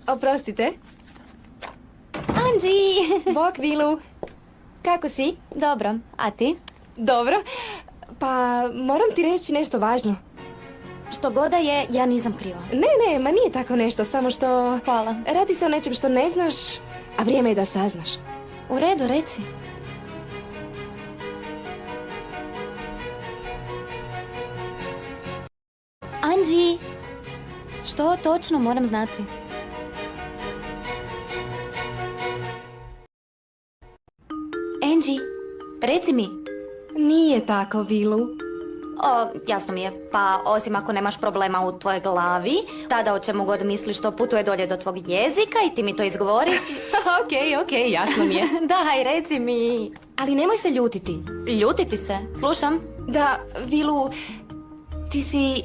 Oprostite. Anđi! Bok, Vilu. Kako si? Dobro, a ti? Dobro. Pa, moram ti reći nešto važno. Što god da je, ja nisam kriva. Ne, ma nije tako nešto, samo što... Hvala. Radi se o nečem što ne znaš, a vrijeme je da saznaš. U redu, reci. Anđi! Što točno moram znati? Anđi, reci mi. Nije tako, Vilu. O, jasno mi je. Pa, osim ako nemaš problema u tvojoj glavi, tada o čemu god misliš to putuje dolje do tvog jezika i ti mi to izgovoriš. Okej, jasno mi je. Daj, reci mi. Ali nemoj se ljutiti. Ljutiti se? Slušam. Da, Vilu, ti si...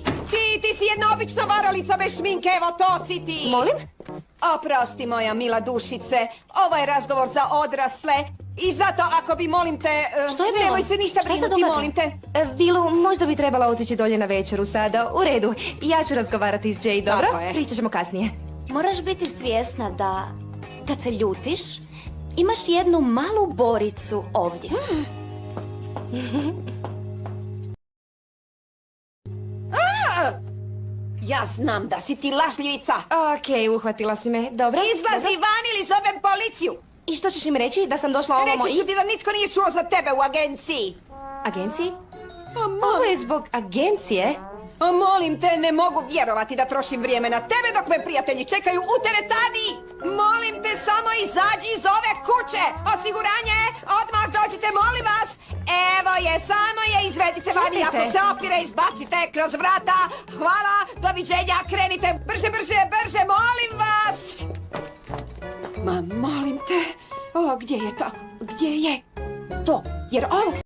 Ti si jedna obična varalica bez šminke, evo to si ti! Molim? Oprosti, moja mila dušice, ovo je razgovor za odrasle i zato ako bi, molim te, Što je bilo? nemoj se ništa Šta se brinuti, događa? molim te. Vilu, možda bi trebala otići dolje na večeru sada. U redu, ja ću razgovarati s Jay, dobro? Tako je. Pričat ćemo kasnije. Moraš biti svjesna da kad se ljutiš, imaš jednu malu boricu ovdje. Ja znam da si ti lažljivica. Okej, uhvatila si me, dobro? Izlazi van ili zovem policiju. I što ćeš im reći? Da sam došla ovamo Reći ću ti da nitko nije čuo za tebe u agenciji. Agenciji? A Ovo je zbog agencije? molim te, ne mogu vjerovati da trošim vrijeme na tebe dok me prijatelji čekaju u teretani. Molim te, samo izađi iz ove kuće. Osiguranje, odmah dođite, molim vas. Evo je, samo je izvedite vani. Čekajte. Ako se opire, izbacite kroz vrata. Hvala, doviđenja, krenite. Brže, molim vas. Ma, molim te. O, gdje je to? Gdje je to? Jer ovo